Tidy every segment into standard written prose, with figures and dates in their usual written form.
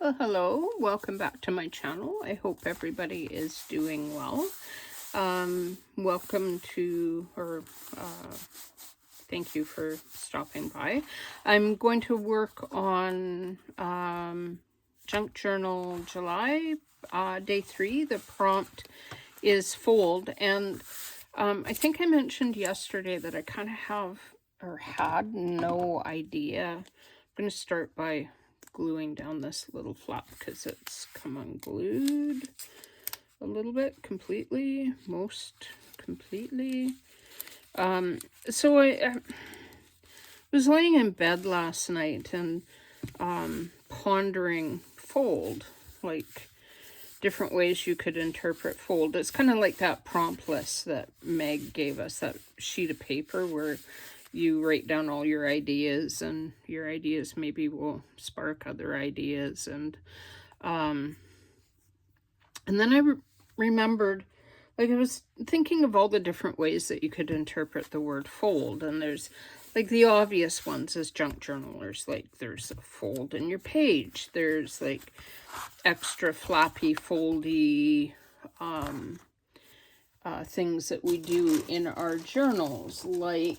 Well, hello, welcome back to my channel. I hope everybody is doing well. Welcome to, thank you for stopping by. I'm going to work on Junk Journal July, day 3. The prompt is fold, and I think I mentioned yesterday that I kind of have or had no idea. I'm going to start by gluing down this little flap because it's come unglued a little bit most completely. So I was laying in bed last night and pondering fold, like different ways you could interpret fold. It's kind of like that prompt list that Meg gave us, that sheet of paper where you write down all your ideas, and your ideas maybe will spark other ideas. And then I remembered, like, I was thinking of all the different ways that you could interpret the word fold. And there's, like, the obvious ones as junk journalers, like there's a fold in your page. There's, like, extra flappy, foldy things that we do in our journals, like,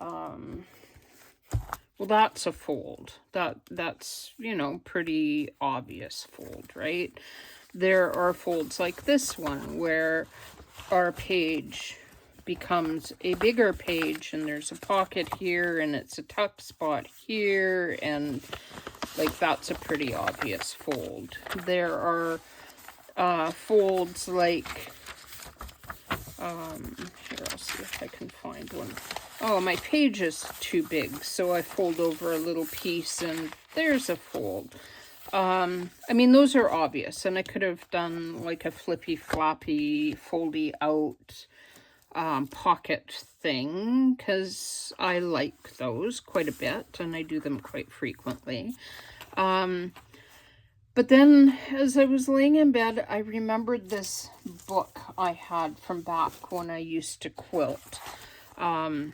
well, that's a fold. That's, you know, pretty obvious fold, right? There are folds like this one where our page becomes a bigger page and there's a pocket here and it's a tuck spot here, and like that's a pretty obvious fold. There are folds like, here, I'll see if I can find one. Oh, my page is too big, so I fold over a little piece and there's a fold. I mean, those are obvious, and I could have done like a flippy floppy foldy out pocket thing, because I like those quite a bit and I do them quite frequently. But then as I was laying in bed, I remembered this book I had from back when I used to quilt. I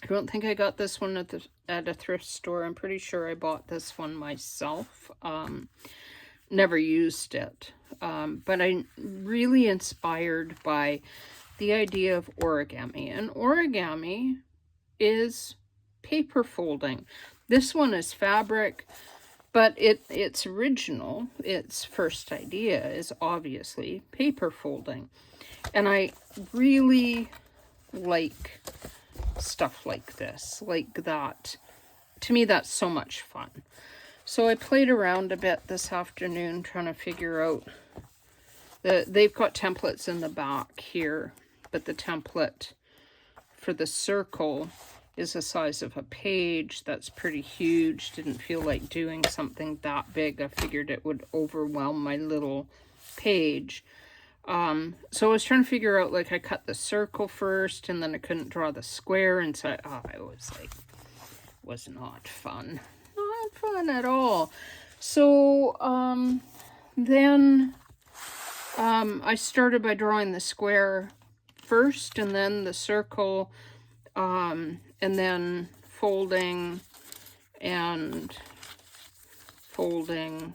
don't think I got this one at a thrift store. I'm pretty sure I bought this one myself. Never used it. But I'm really inspired by the idea of origami. And origami is paper folding. This one is fabric, but its original, its first idea is obviously paper folding. And I really like stuff like this, like that. To me, that's so much fun. So I played around a bit this afternoon trying to figure out they've got templates in the back here, but the template for the circle is the size of a page. That's pretty huge. Didn't feel like doing something that big. I figured it would overwhelm my little page. So I was trying to figure out, like, I cut the circle first and then I couldn't draw the square, and so I was like, was not fun. Not fun at all. So then I started by drawing the square first and then the circle, and then folding and folding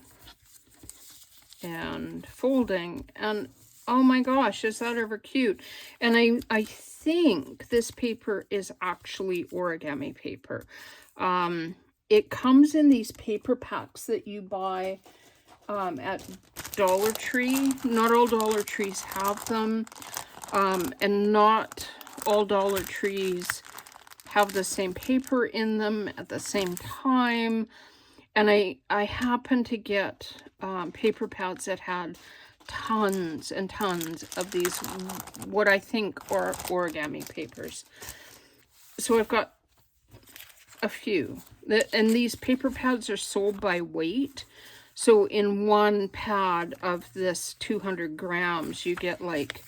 and folding, and oh my gosh, is that ever cute. And I think this paper is actually origami paper. It comes in these paper packs that you buy at Dollar Tree. Not all Dollar Trees have them, and not all Dollar Trees have the same paper in them at the same time. And I happened to get paper pads that had tons and tons of these, what I think are origami papers. So I've got a few. And these paper pads are sold by weight. So in one pad of this 200 grams, you get like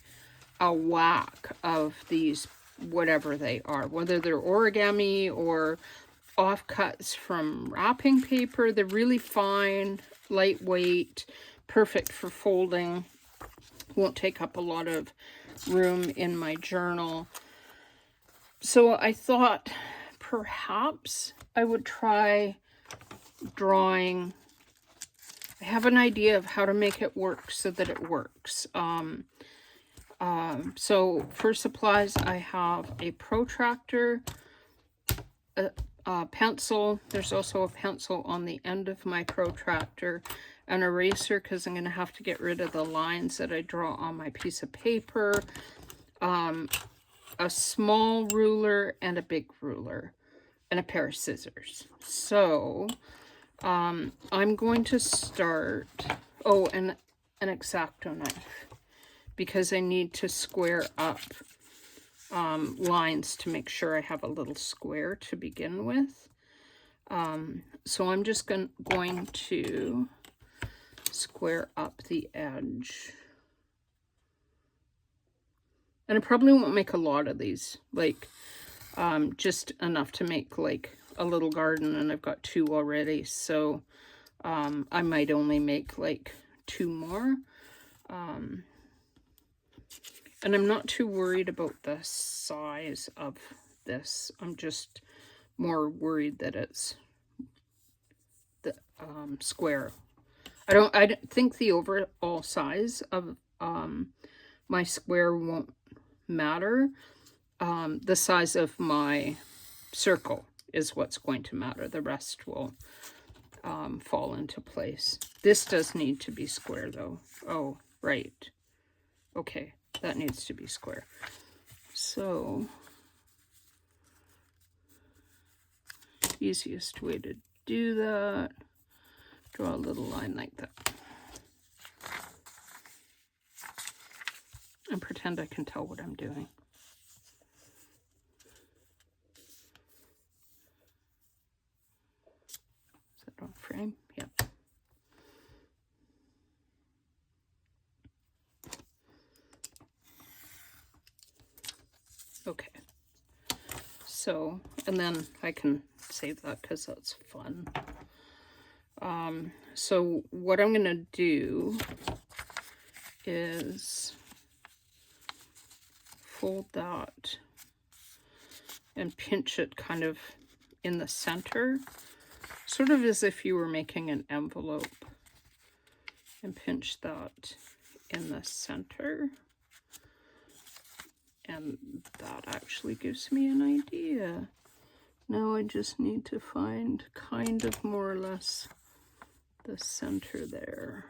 a whack of these, whatever they are, whether they're origami or offcuts from wrapping paper. They're really fine, lightweight, perfect for folding. Won't take up a lot of room in my journal. So I thought perhaps I would try drawing. I have an idea of how to make it work so that it works. So for supplies, I have a protractor, a pencil. There's also a pencil on the end of my protractor, an eraser because I'm going to have to get rid of the lines that I draw on my piece of paper, a small ruler and a big ruler, and a pair of scissors. So I'm going to start, oh, and an X-Acto knife, because I need to square up lines to make sure I have a little square to begin with. So I'm just going to square up the edge. And I probably won't make a lot of these, like just enough to make like a little garden, and I've got 2 already, so I might only make like 2 more. And I'm not too worried about the size of this. I'm just more worried that it's the square. I don't think the overall size of my square won't matter. The size of my circle is what's going to matter. The rest will fall into place. This does need to be square though. Oh, right. Okay, that needs to be square. So, easiest way to do that, draw a little line like that. And pretend I can tell what I'm doing. Is that on frame? Yep. Okay. So, and then I can save that because that's fun. So what I'm going to do is fold that and pinch it kind of in the center, sort of as if you were making an envelope, and pinch that in the center. And that actually gives me an idea. Now I just need to find kind of more or less the center there.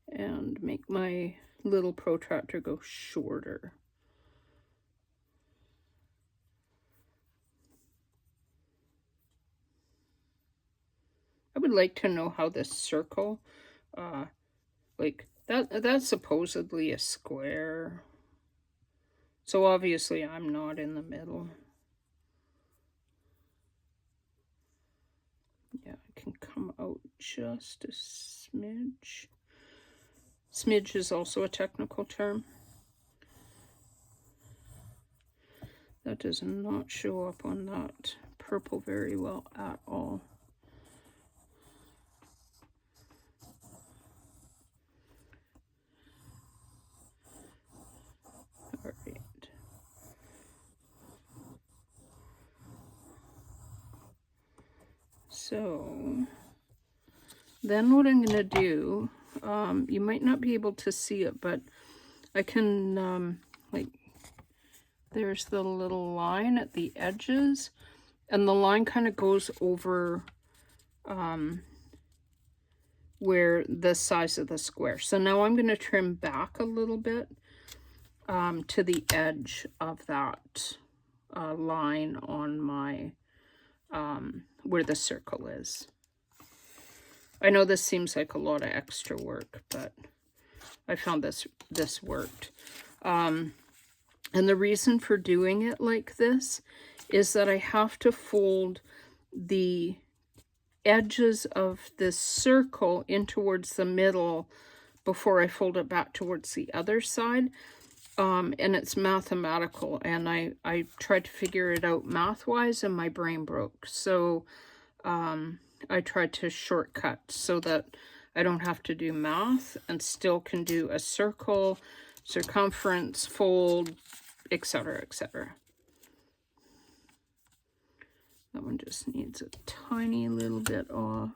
And make my little protractor go shorter. I would like to know how this circle, like that's supposedly a square. So obviously I'm not in the middle. Yeah, I can come out just a smidge. Smidge is also a technical term. That does not show up on that purple very well at all. All right. So then what I'm going to do, you might not be able to see it, but I can, like, there's the little line at the edges, and the line kind of goes over where the size of the square. So now I'm going to trim back a little bit to the edge of that line on my, where the circle is. I know this seems like a lot of extra work, but I found this worked. And the reason for doing it like this is that I have to fold the edges of this circle in towards the middle before I fold it back towards the other side. And it's mathematical, and I tried to figure it out math-wise, and my brain broke. So I tried to shortcut so that I don't have to do math and still can do a circle, circumference, fold, etc., etc. That one just needs a tiny little bit off.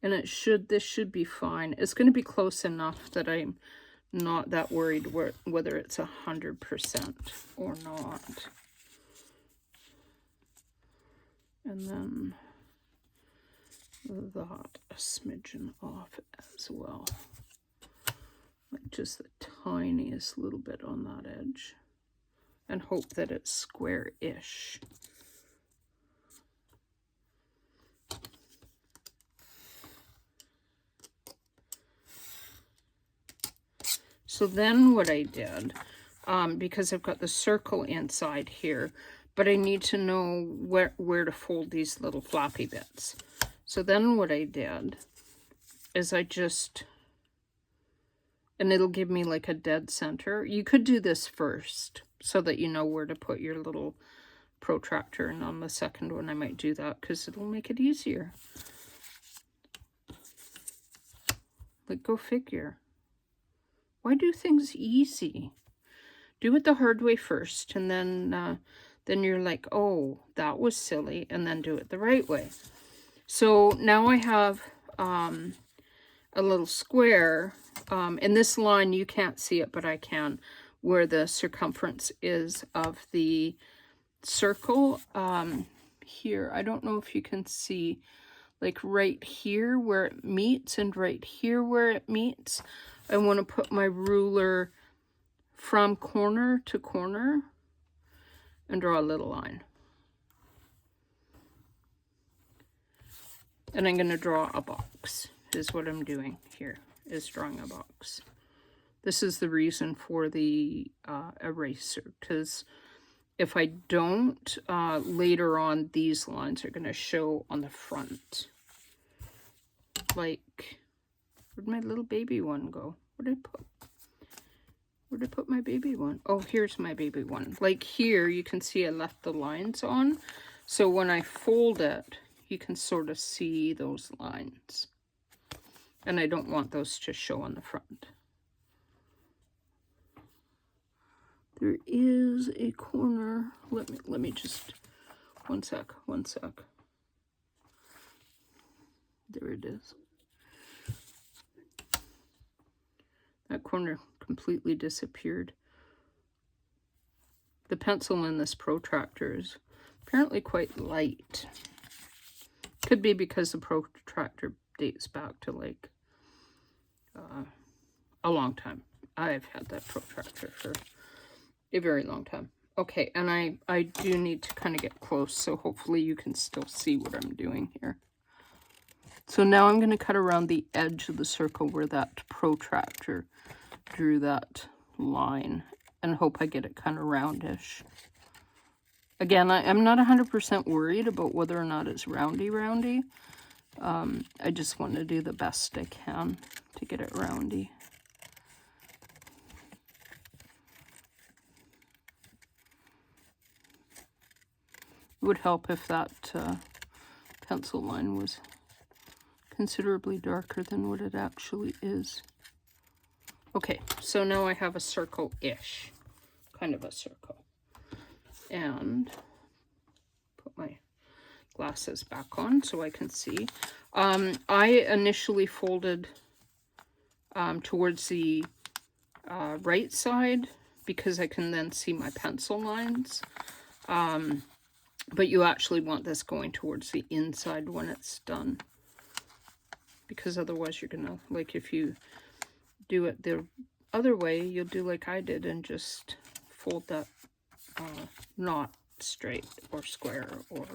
And this should be fine. It's going to be close enough that I'm not that worried whether it's 100% or not. And then that a smidgen off as well. Like just the tiniest little bit on that edge. And hope that it's square-ish. So then what I did, because I've got the circle inside here, but I need to know where to fold these little floppy bits. So then what I did is I just, and it'll give me like a dead center. You could do this first so that you know where to put your little protractor, and on the second one I might do that because it'll make it easier. Like, go figure. Why do things easy? Do it the hard way first, and then you're like, oh, that was silly, and then do it the right way. So now I have a little square. In this line, you can't see it, but I can, where the circumference is of the circle. Here, I don't know if you can see, like right here where it meets and right here where it meets. I want to put my ruler from corner to corner and draw a little line. And I'm going to draw a box, is what I'm doing here, is drawing a box. This is the reason for the eraser, because if I don't, later on, these lines are going to show on the front. Like, where'd my little baby one go? Where'd I put my baby one? Oh, here's my baby one. Like here, you can see I left the lines on. So when I fold it, you can sort of see those lines. And I don't want those to show on the front. There is a corner. Let me just, one sec. There it is. That corner completely disappeared. The pencil in this protractor is apparently quite light. Could be because the protractor dates back to like a long time. I've had that protractor for a very long time. Okay, and I do need to kind of get close, so hopefully you can still see what I'm doing here. So now I'm going to cut around the edge of the circle where that protractor drew that line, and hope I get it kind of roundish. Again, I'm not 100% worried about whether or not it's roundy. I just want to do the best I can to get it roundy. It would help if that pencil line was considerably darker than what it actually is. Okay, so now I have a circle-ish, kind of a circle. And put my glasses back on so I can see. I initially folded towards the right side because I can then see my pencil lines. But you actually want this going towards the inside when it's done. Because otherwise you're gonna, like if you do it the other way, you'll do like I did and just fold that not straight or square or...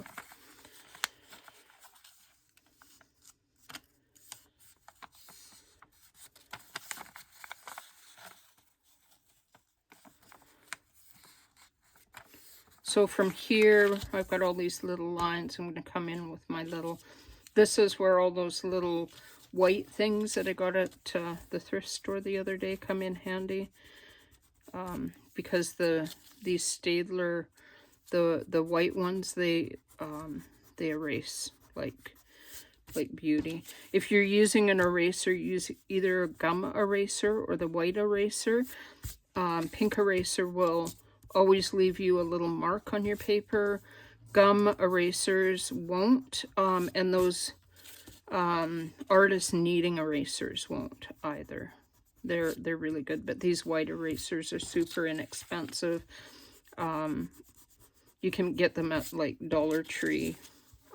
So from here, I've got all these little lines. I'm going to come in with my little... This is where all those little white things that I got at the thrift store the other day come in handy. Because these Staedtler, the white ones, they erase like beauty. If you're using an eraser, use either a gum eraser or the white eraser. Pink eraser will always leave you a little mark on your paper. gum erasers won't, and those artist kneading erasers won't either. They're really good, but these white erasers are super inexpensive. You can get them at like Dollar Tree,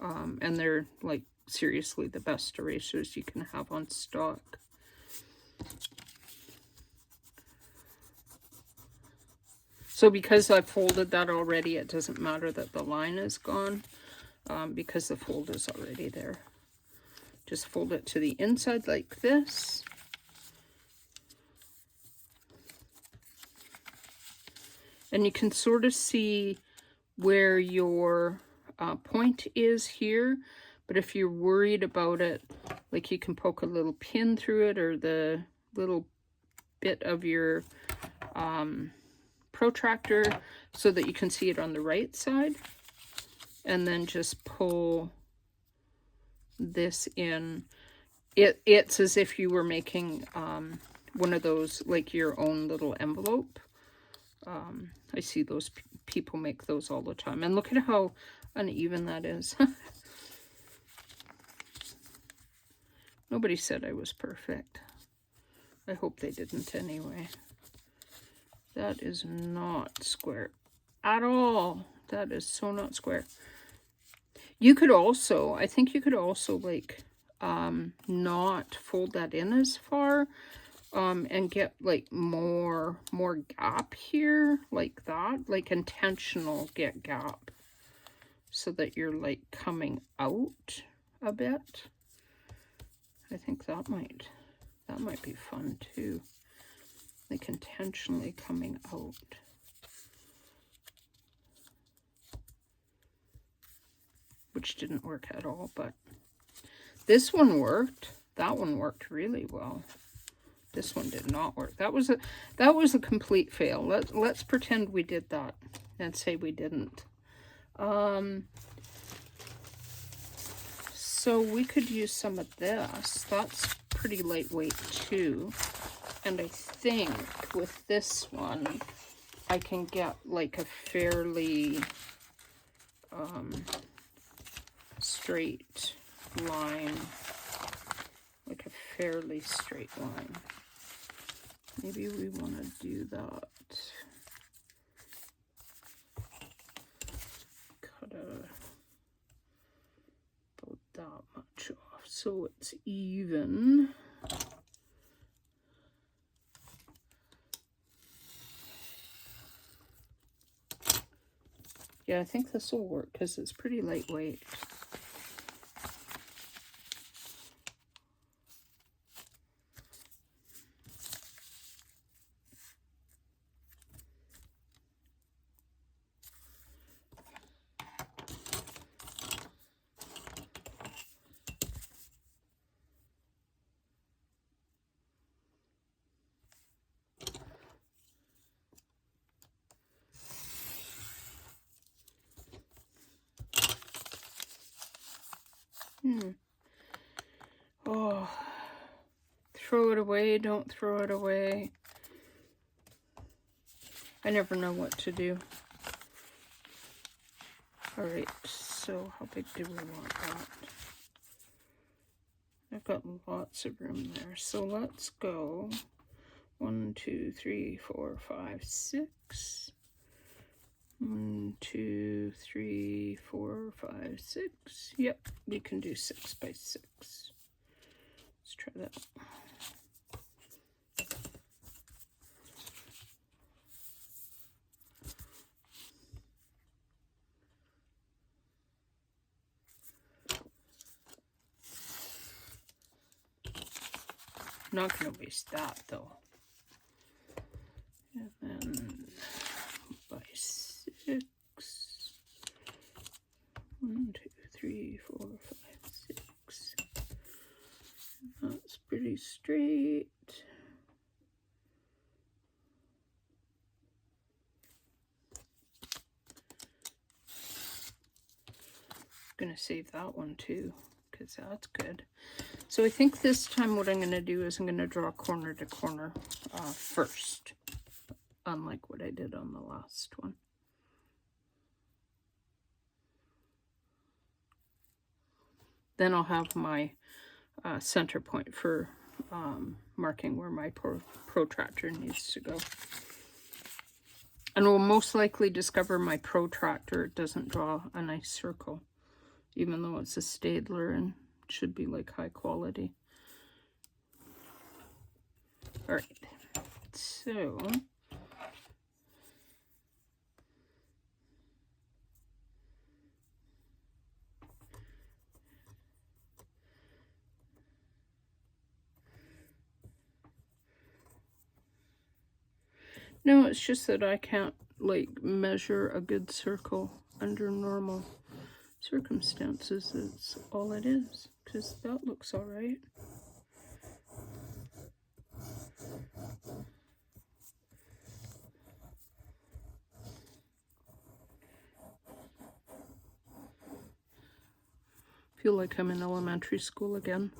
and they're like seriously the best erasers you can have on stock. So because I've folded that already, it doesn't matter that the line is gone, because the fold is already there. Just fold it to the inside like this. And you can sort of see where your point is here. But if you're worried about it, like you can poke a little pin through it, or the little bit of your protractor so that you can see it on the right side. And then just pull this in. It's as if you were making one of those, like your own little envelope. I see those people make those all the time. And look at how uneven that is. Nobody said I was perfect. I hope they didn't anyway. That is not square at all. That is so not square. You could also, I think you could also like not fold that in as far, and get like more gap here, like that, like intentional get gap, so that you're like coming out a bit. I think that might be fun too, like intentionally coming out. Which didn't work at all, but this one worked. That one worked really well. This one did not work. That was a complete fail. Let's pretend we did that and say we didn't. So we could use some of this. That's pretty lightweight too. And I think with this one, I can get like a fairly straight line. Like a fairly straight line. Maybe we want to do that. Cut about that much off so it's even. Yeah, I think this will work because it's pretty lightweight. Oh, throw it away, don't throw it away. I never know what to do. All right, so how big do we want that? I've got lots of room there. So let's go 1, 2, 3, 4, 5, 6. 1, 2, 3, 4, 5, 6. Yep, you can do 6 by 6. Let's try that. Not going to waste that though. And then by 6. 1, 2, 3, 4, 5, 6. That's pretty straight. I'm going to save that one too, because that's good. So I think this time what I'm going to do is I'm going to draw corner to corner first, unlike what I did on the last one. then I'll have my center point for marking where my protractor needs to go. And we'll most likely discover my protractor doesn't draw a nice circle, even though it's a Staedtler and should be like high quality. All right, so no, it's just that I can't like measure a good circle under normal circumstances. That's all it is, because that looks all right. Feel like I'm in elementary school again.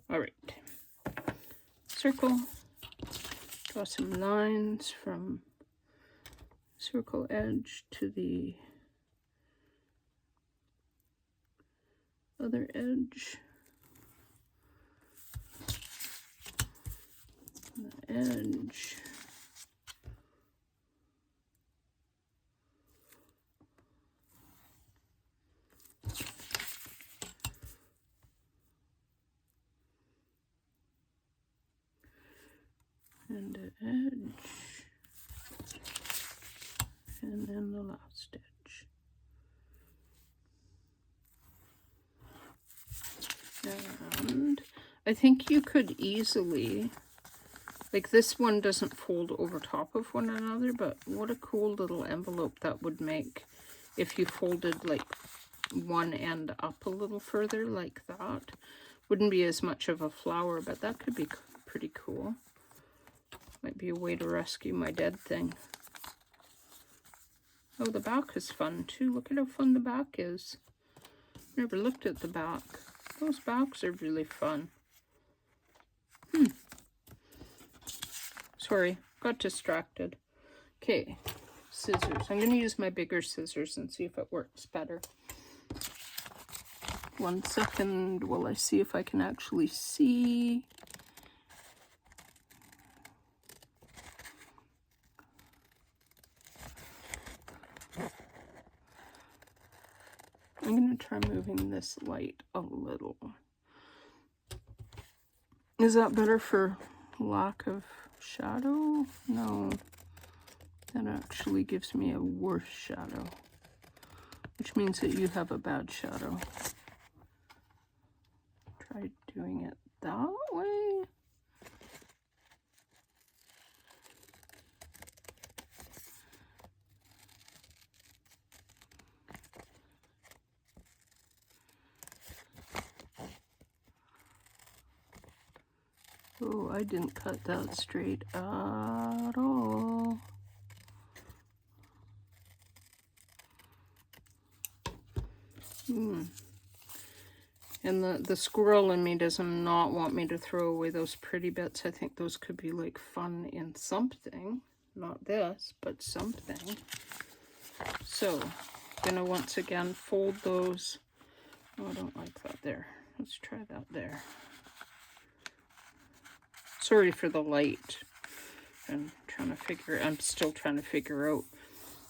All right. Circle. Draw some lines from circle edge to the other edge. The edge. And the edge, and then the last edge. And I think you could easily, like this one doesn't fold over top of one another, but what a cool little envelope that would make if you folded like one end up a little further like that. Wouldn't be as much of a flower, but that could be pretty cool. Might be a way to rescue my dead thing. Oh, the back is fun too. Look at how fun the back is. Never looked at the back. Those backs are really fun. Sorry, got distracted. Okay, scissors. I'm going to use my bigger scissors and see if it works better. 1 second while I see if I can actually see. I'm going to try moving this light a little. Is that better for lack of shadow? No. That actually gives me a worse shadow, which means that you have a bad shadow. Try doing it that way. Oh, I didn't cut that straight at all. And the squirrel in me does not want me to throw away those pretty bits. I think those could be like fun in something. Not this, but something. So, gonna once again fold those. Oh, I don't like that there. Let's try that there. Sorry for the light. I'm still trying to figure out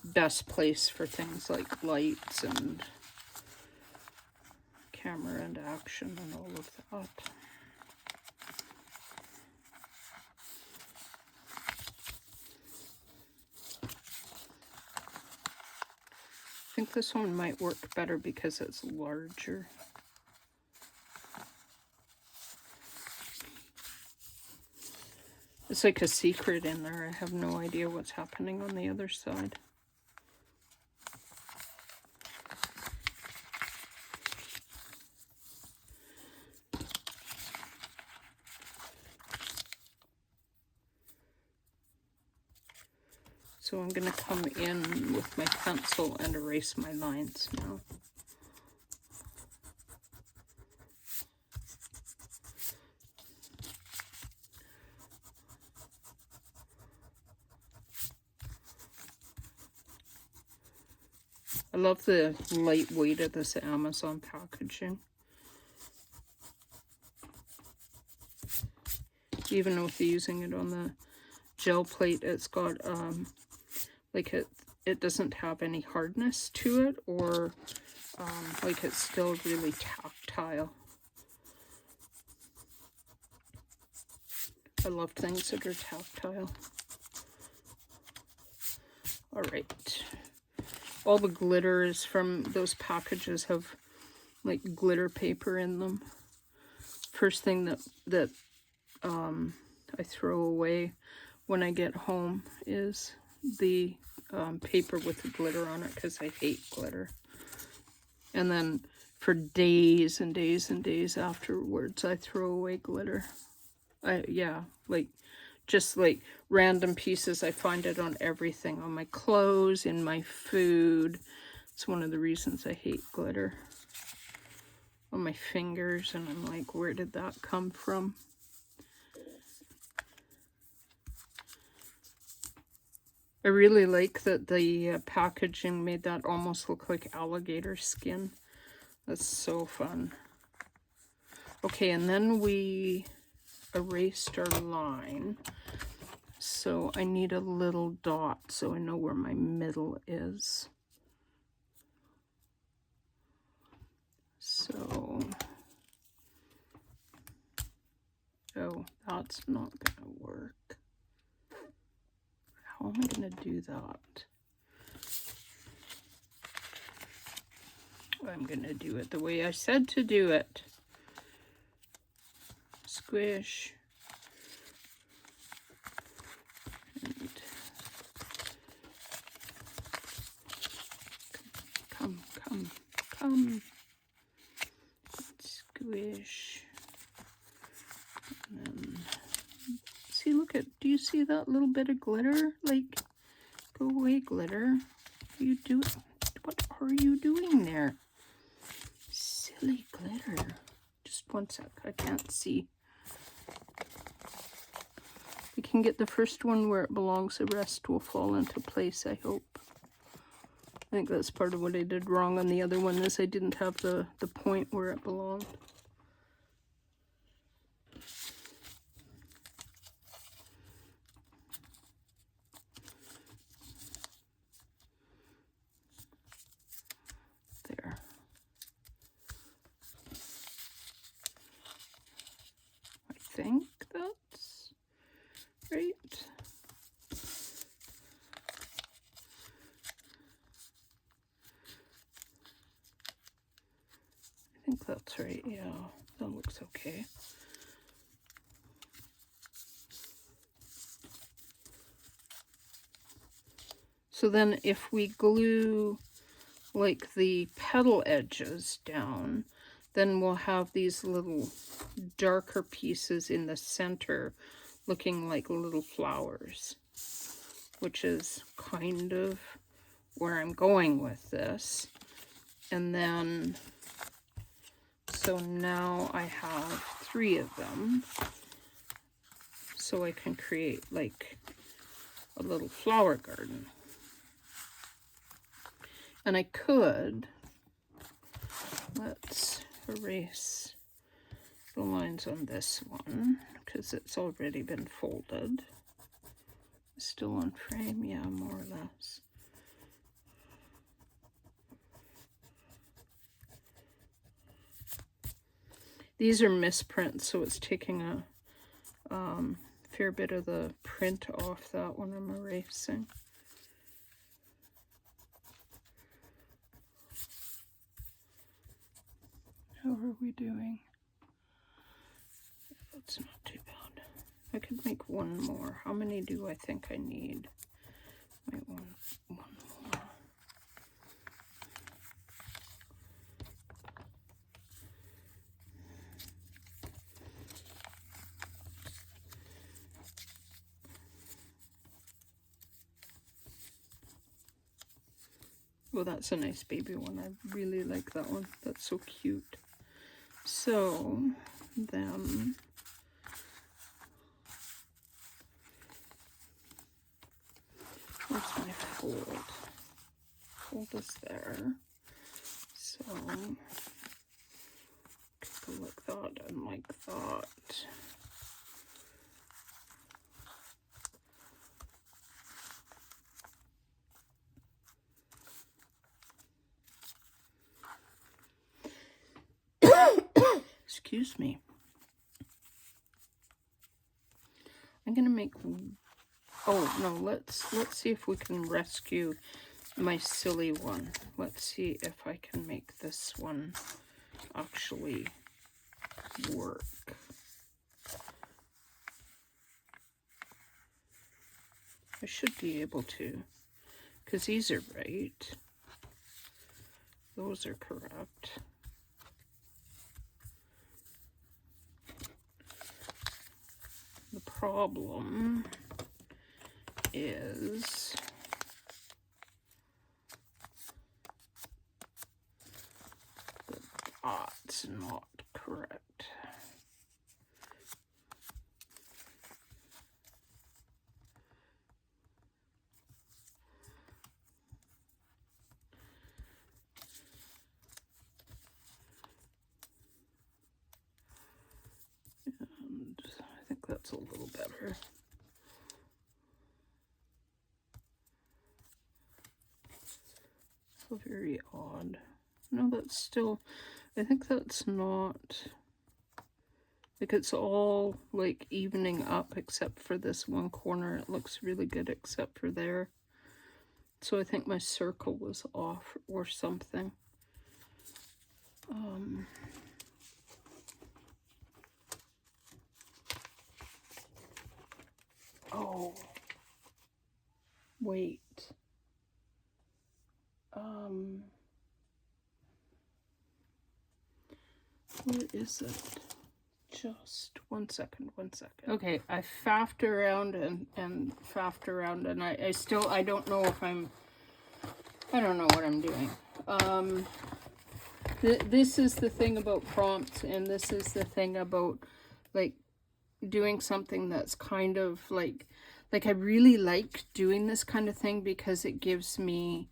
best place for things like lights and camera and action and all of that. I think this one might work better because it's larger. It's like a secret in there. I have no idea what's happening on the other side. So I'm going to come in with my pencil and erase my lines now. I love the lightweight of this Amazon packaging. Even with using it on the gel plate, it's got, like it doesn't have any hardness to it, or like it's still really tactile. I love things that are tactile. All right. All the glitters from those packages have like glitter paper in them. First thing that I throw away when I get home is the paper with the glitter on it, because I hate glitter. And then for days and days and days afterwards, I throw away glitter. Yeah, like just like random pieces. I find it on everything, on my clothes, in my food. It's one of the reasons I hate glitter. On my fingers, and I'm like, where did that come from? I really like that the packaging made that almost look like alligator skin. That's so fun. Okay, and then we erased our line. So I need a little dot so I know where my middle is. So, oh, that's not gonna work. How am I gonna do that? I'm gonna do it the way I said to do it. Squish. And come. Squish. And then, see, look at, do you see that little bit of glitter? Like, go away, glitter. What are you doing there? Silly glitter. Just one sec, I can't see. We can get the first one where it belongs, the rest will fall into place, I hope. I think that's part of what I did wrong on the other one, is I didn't have the point where it belonged. There. I think that's right. I think that's right, yeah, that looks okay. So then if we glue like the petal edges down, then we'll have these little darker pieces in the center looking like little flowers, which is kind of where I'm going with this. And then, so now I have 3 of them, so I can create like a little flower garden. And I could, let's erase the lines on this one, because it's already been folded. Still on frame, yeah, more or less. These are misprints, so it's taking a fair bit of the print off that one I'm erasing. How are we doing? That's not too bad. I could make one more. How many do I think I need? Might want one more. Well, that's a nice baby one. I really like that one. That's so cute. So then where's my fold hold this there. So, take a look that and like that. Excuse me. I'm gonna make, oh no, let's see if we can rescue my silly one. Let's see if I can make this one actually work. I should be able to, because these are right. Those are correct. The problem is that's not correct. And I think that's a little better. So very odd. No, that's still, I think that's not, like it's all like evening up except for this one corner. It looks really good except for there. So I think my circle was off or something. Oh, wait. What is it? Just one second. Okay, I faffed around and faffed around, and I still, I don't know if I don't know what I'm doing. This is the thing about prompts, and this is the thing about, like, doing something that's kind of like I really like doing this kind of thing because it gives me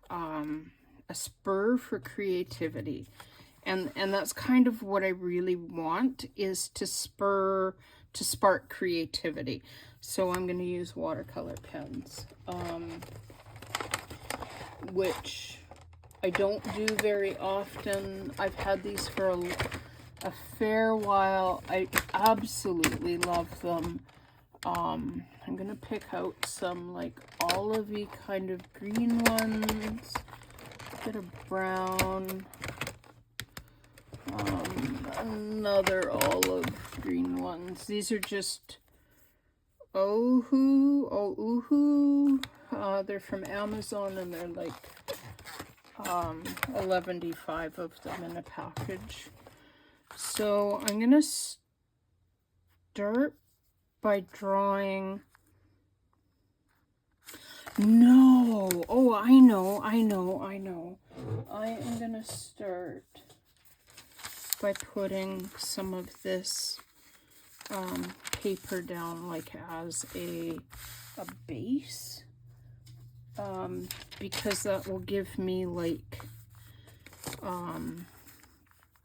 a spur for creativity. And that's kind of what I really want, is to spark creativity. So I'm going to use watercolor pens, which I don't do very often. I've had these for a fair while. I absolutely love them. I'm going to pick out some like olivey kind of green ones, a bit of brown, another olive green ones. These are just Oohoo. They're from Amazon, and they're like $11.95 of them in a package. So I'm gonna start by drawing. No, oh, I know. I am gonna start by putting some of this paper down like as a base, because that will give me like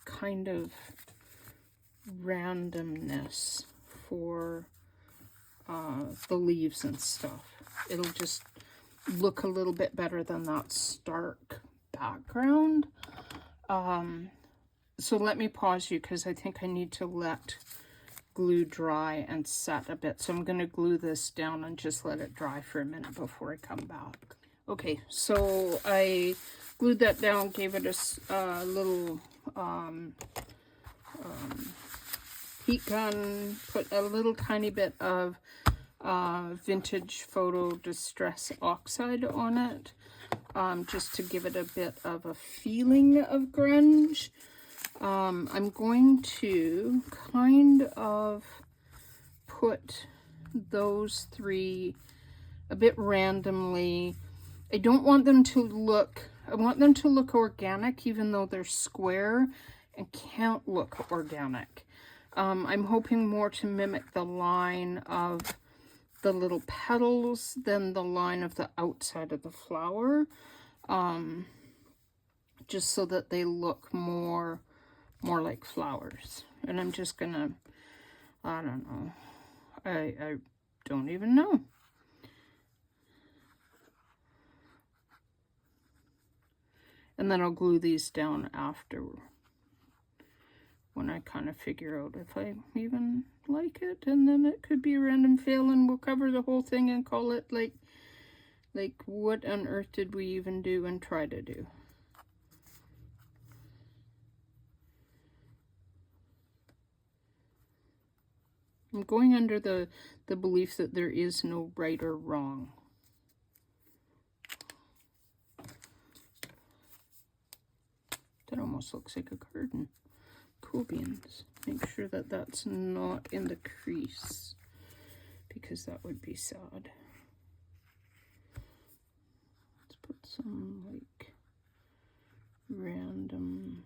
kind of randomness for the leaves and stuff. It'll just look a little bit better than that stark background. So let me pause you because I think I need to let glue dry and set a bit. So I'm going to glue this down and just let it dry for a minute before I come back. Okay, so I glued that down, gave it a little heat gun, put a little tiny bit of vintage photo distress oxide on it, just to give it a bit of a feeling of grunge. I'm going to kind of put those three a bit randomly. I don't want them to look, I want them to look organic, even though they're square and can't look organic. I'm hoping more to mimic the line of the little petals than the line of the outside of the flower. just so that they look more like flowers. And I'm just gonna, I don't know, I don't even know. And then I'll glue these down after, when I kind of figure out if I even like it. And then it could be a random fail, and we'll cover the whole thing and call it like what on earth did we even do and try to do. I'm going under the belief that there is no right or wrong. That almost looks like a garden. Cool beans. Make sure that that's not in the crease, because that would be sad. Let's put some like random.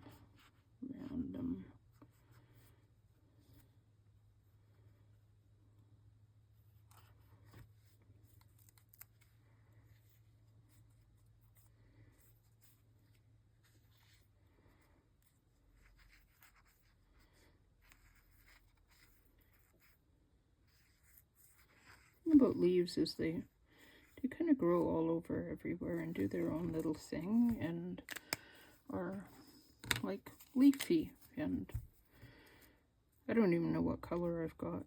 About leaves is they kind of grow all over everywhere and do their own little thing and are like leafy, and I don't even know what color I've got.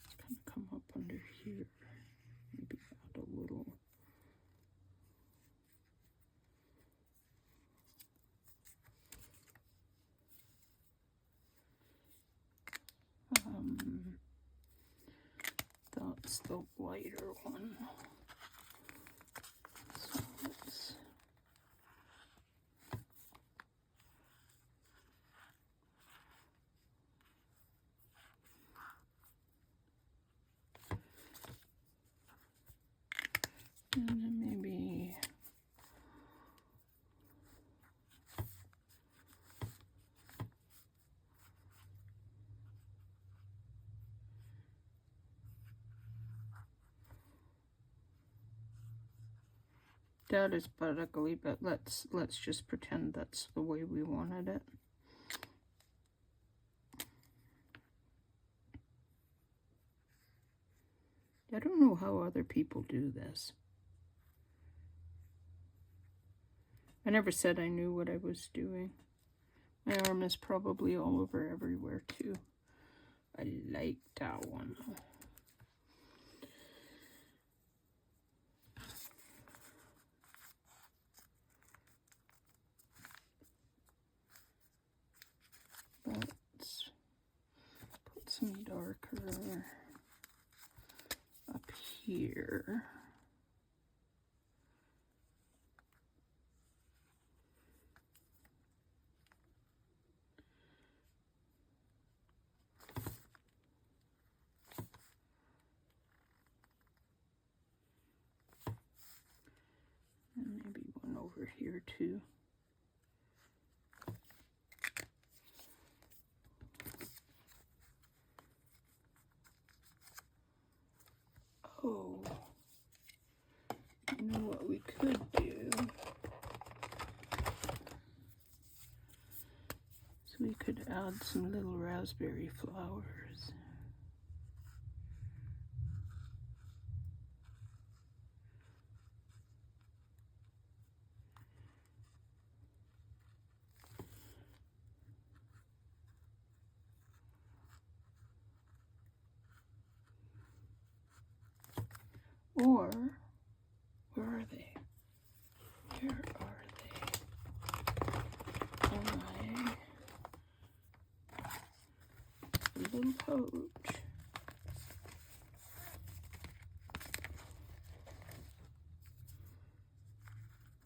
It's kind of come up under here. Maybe add a little. That's the lighter one. So let's and then maybe that is but ugly, but let's just pretend that's the way we wanted it. I don't know how other people do this. I never said I knew what I was doing. My arm is probably all over everywhere too. I like that one. Let's put some darker up here. And maybe one over here too. Oh, you know what we could do? So we could add some little raspberry flowers. Or, where are they? Where are they? On my little pouch.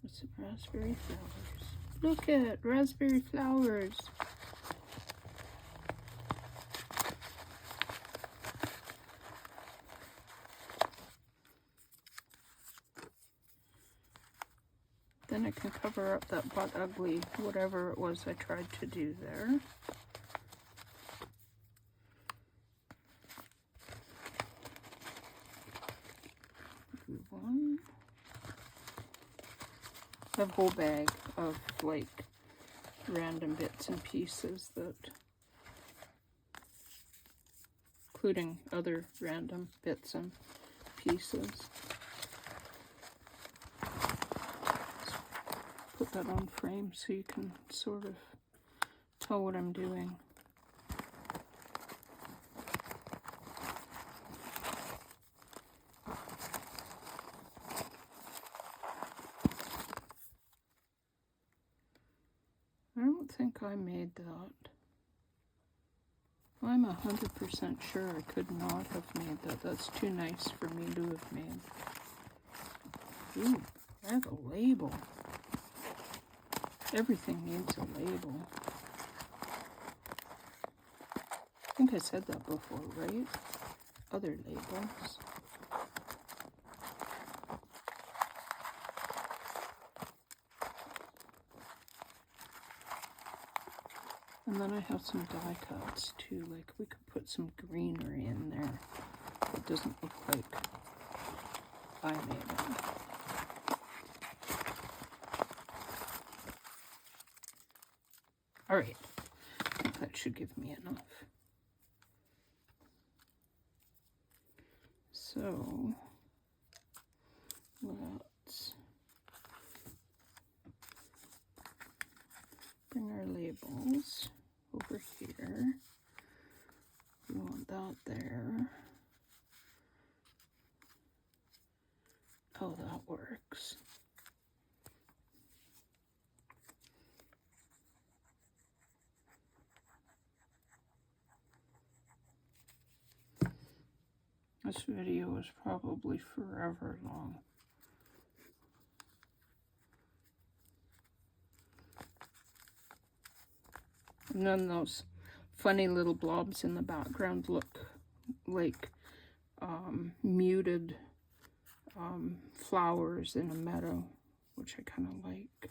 With some raspberry flowers. Look at raspberry flowers. Then I can cover up that butt ugly, whatever it was I tried to do there. Move on. A whole bag of like random bits and pieces that, including other random bits and pieces. Put that on frame so you can sort of tell what I'm doing. I don't think I made that. I'm 100% sure I could not have made that. That's too nice for me to have made. Ooh, I have a label. Everything needs a label. I think I said that before, right? Other labels. And then I have some die cuts too, like we could put some greenery in there. It doesn't look like I made it. Alright, I think that should give me enough. So, let's bring our labels over here. We want that there. Oh, that works. This video is probably forever long. And then those funny little blobs in the background look like muted flowers in a meadow, which I kind of like.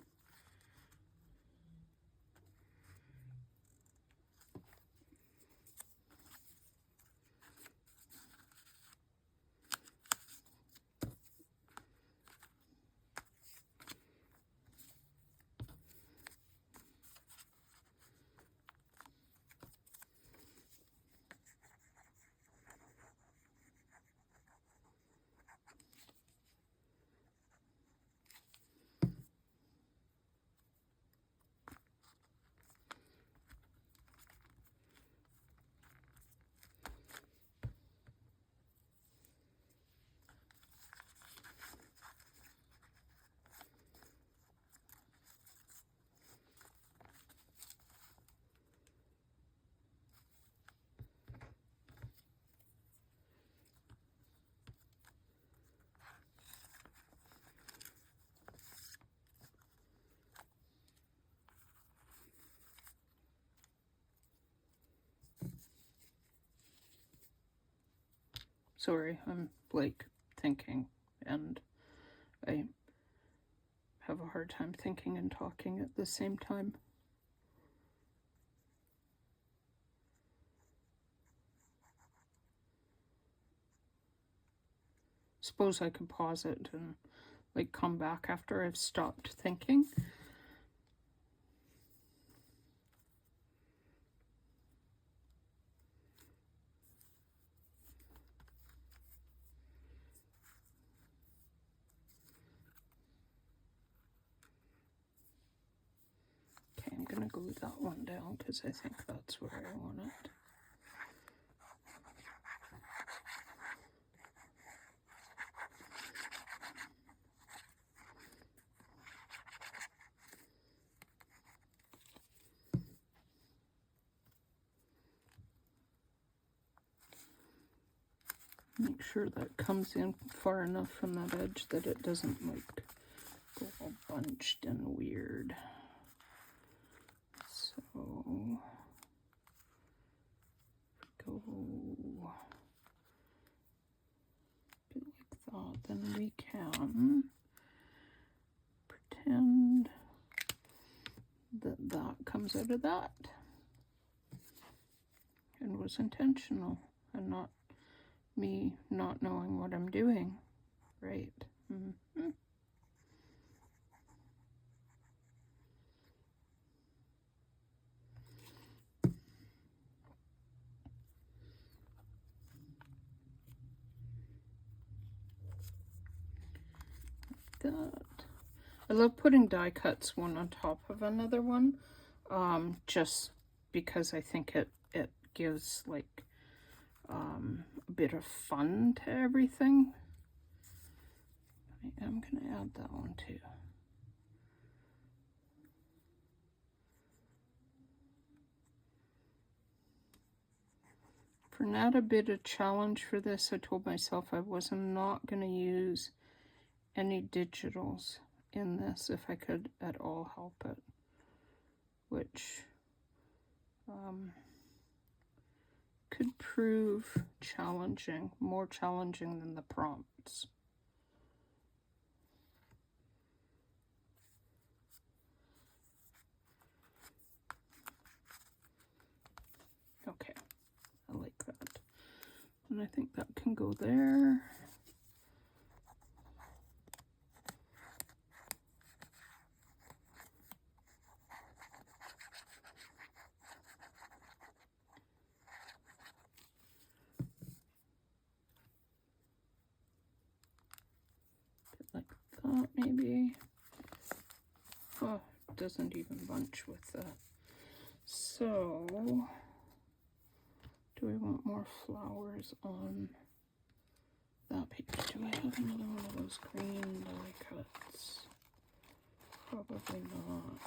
Sorry, I'm like thinking, and I have a hard time thinking and talking at the same time. Suppose I could pause it and like come back after I've stopped thinking. Okay, I'm gonna glue that one down because I think that's where I want it. Make sure that comes in far enough from that edge that it doesn't like go all bunched and weird. So go a bit like that, then we can pretend that comes out of that. And was intentional and not me not knowing what I'm doing. Right. Mm-hmm. That. I love putting die cuts one on top of another one, just because I think it gives like a bit of fun to everything. I am going to add that one too. For not a bit of challenge for this, I told myself I was not going to use any digitals in this if I could at all help it, which could prove challenging, more challenging than the prompts. Okay, I like that. And I think that can go there. Like that, maybe. Oh, it doesn't even bunch with that. So, do we want more flowers on that page? Do I have another one of those green die cuts? Probably not.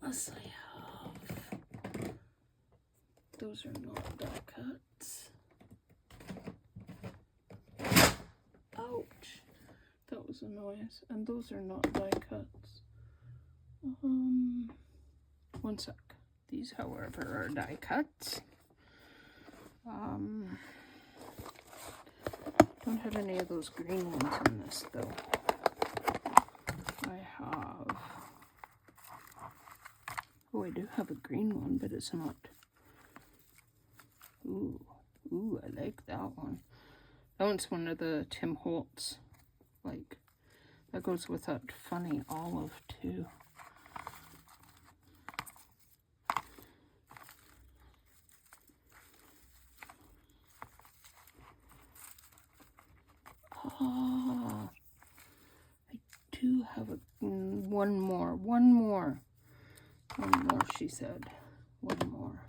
Unless I have. Those are not die cuts. Ouch. That was a noise. And those are not die cuts. One sec. These, however, are die cuts. Don't have any of those green ones in this, though. I have... Oh, I do have a green one, but it's not... Ooh, I like that one. That one's one of the Tim Holtz, like, that goes with that funny olive, too. Ah, I do have one more, she said. One more.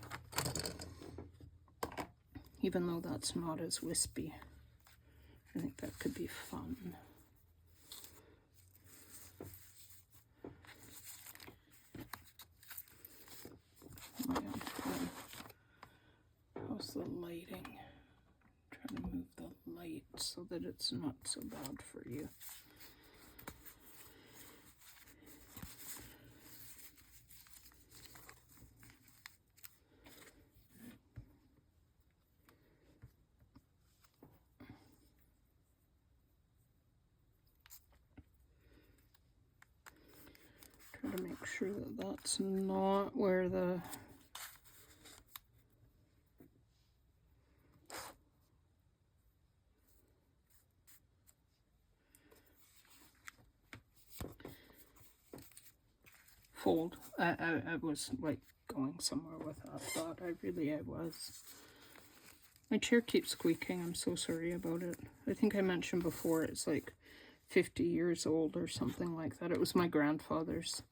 Even though that's not as wispy. I think that could be fun. How's the lighting? Trying to move the light so that it's not so bad for you. Try to make sure that that's not where the fold. I was like going somewhere with that thought. I was. My chair keeps squeaking. I'm so sorry about it. I think I mentioned before it's like 50 years old or something like that. It was my grandfather's,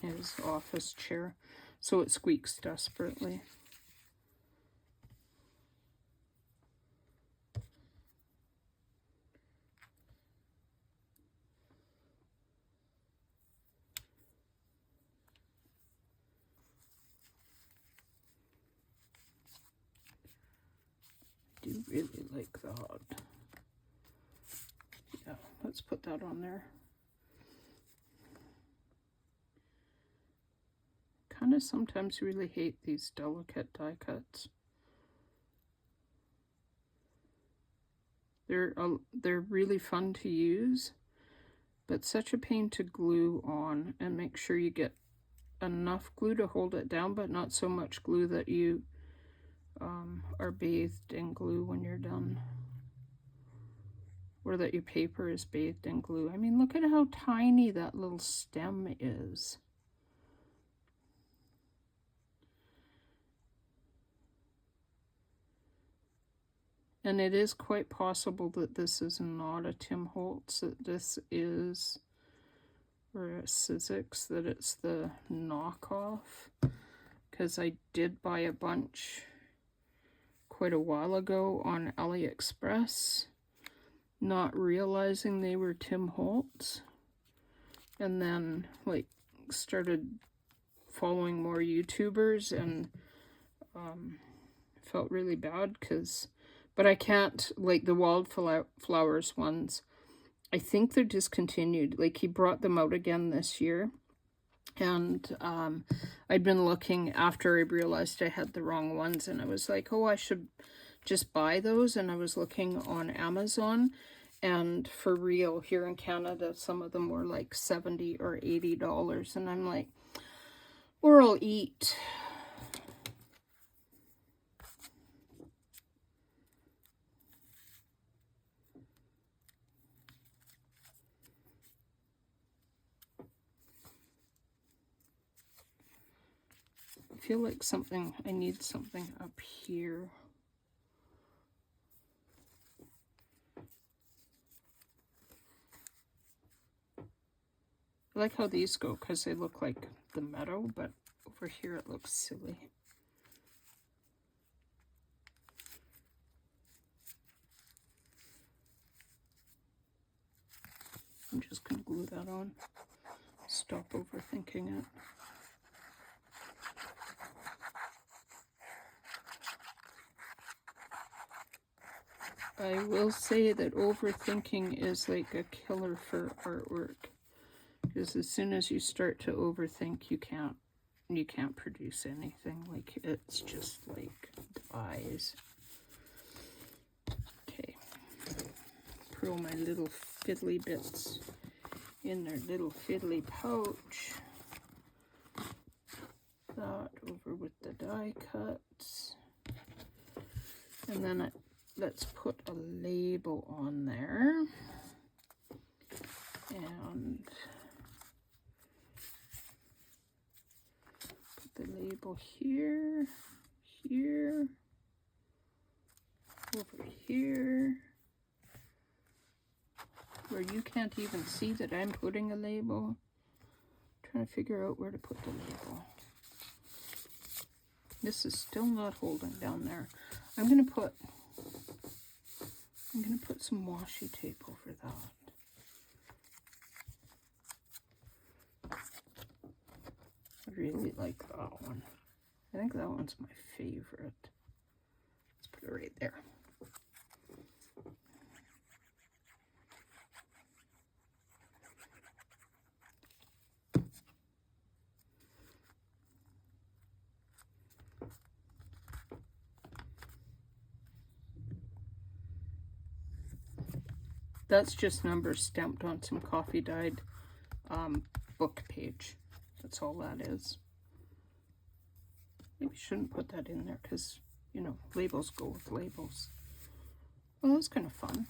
his office chair. So it squeaks desperately. I do really like that. Yeah, let's put that on there. Kind of sometimes really hate these delicate die cuts. They're really fun to use, but such a pain to glue on, and make sure you get enough glue to hold it down, but not so much glue that you are bathed in glue when you're done, or that your paper is bathed in glue. I mean, look at how tiny that little stem is. And it is quite possible that this is not a Tim Holtz, that this is, or a Sizzix, that it's the knockoff, because I did buy a bunch quite a while ago on AliExpress, not realizing they were Tim Holtz, and then like started following more YouTubers, and felt really bad because, but I can't, like the wildflowers ones, I think they're discontinued. Like he brought them out again this year, and I'd been looking after I realized I had the wrong ones, and I was like, oh, I should just buy those. And I was looking on Amazon, and for real, here in Canada, some of them were like $70 or $80, and I'm like, or I'll eat. I feel like I need something up here. I like how these go because they look like the meadow, but over here it looks silly. I'm just going to glue that on. Stop overthinking it. I will say that overthinking is like a killer for artwork, because as soon as you start to overthink, you can't produce anything. Like, it's just like dies. Okay, put all my little fiddly bits in their little fiddly pouch. That over with the die cuts, and then let's put a label on there, and put the label here, here, over here, where you can't even see that I'm putting a label. I'm trying to figure out where to put the label. This is still not holding down there. I'm gonna put some washi tape over that. I really like that one. I think that one's my favorite. Let's put it right there. That's just numbers stamped on some coffee dyed book page. That's all that is. Maybe shouldn't put that in there because, you know, labels go with labels. Well, that's kind of fun.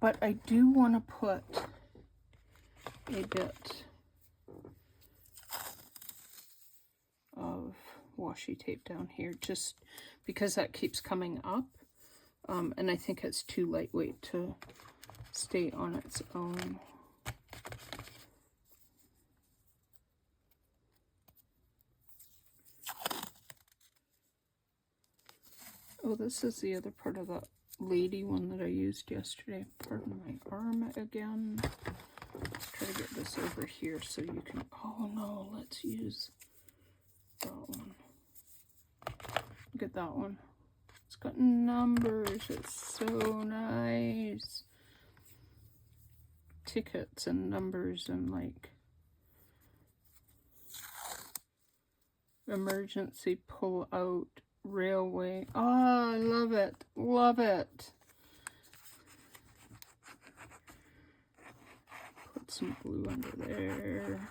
But I do want to put a bit of washi tape down here, just because that keeps coming up. And I think it's too lightweight to stay on its own. Oh, this is the other part of that lady one that I used yesterday. Pardon my arm again. Let's try to get this over here so you can, oh no, let's use that one. Look at that one. It's got numbers. It's so nice. Tickets and numbers and like emergency pull out railway. Oh, I love it. Love it. Put some glue under there.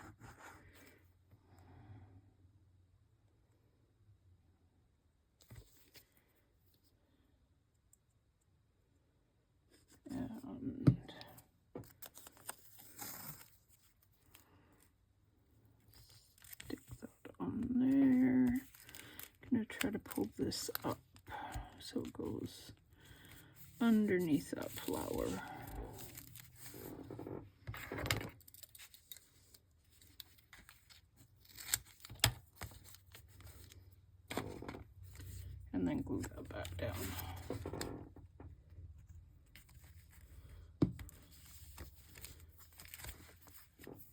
And stick that on there. I'm going to try to pull this up so it goes underneath that flower. And then glue that back down.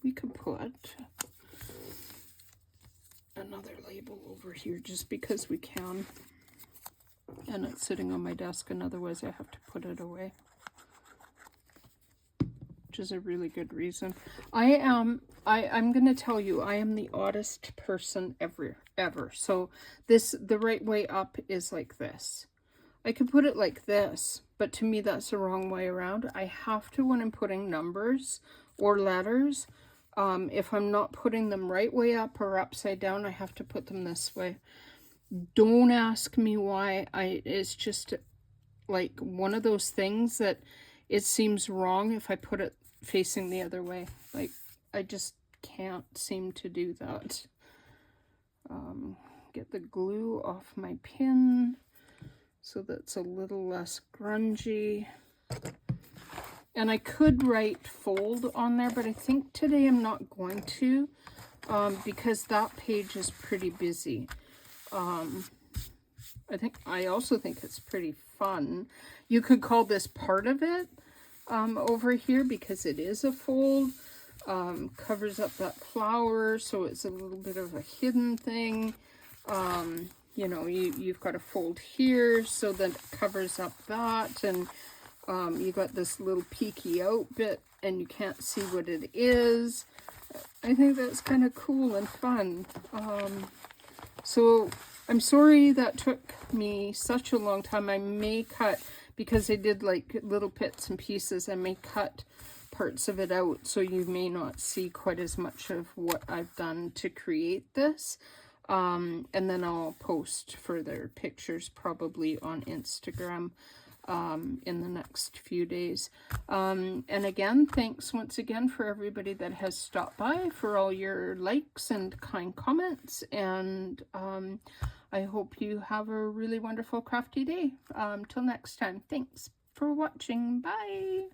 We could put another label over here just because we can. And it's sitting on my desk, and otherwise I have to put it away. Which is a really good reason. I'm going to tell you, I am the oddest person ever. So the right way up is like this. I could put it like this, but to me that's the wrong way around. I have to, when I'm putting numbers or letters, if I'm not putting them right way up or upside down, I have to put them this way. Don't ask me why. It's just like one of those things that it seems wrong if I put it facing the other way. Like, I just can't seem to do that. Get the glue off my pin so that's a little less grungy. And I could write fold on there, but I think today I'm not going to, because that page is pretty busy. I also think it's pretty fun. You could call this part of it over here, because it is a fold. Covers up that flower, so it's a little bit of a hidden thing. You know, you've got a fold here, so that it covers up that, and you got this little peeky out bit, and you can't see what it is. I think that's kind of cool and fun. So I'm sorry that took me such a long time. I may cut, because I did like little bits and pieces, I may cut parts of it out, so you may not see quite as much of what I've done to create this. And then I'll post further pictures probably on Instagram in the next few days. And again, thanks once again for everybody that has stopped by, for all your likes and kind comments, and I hope you have a really wonderful crafty day. Till next time, thanks for watching. Bye.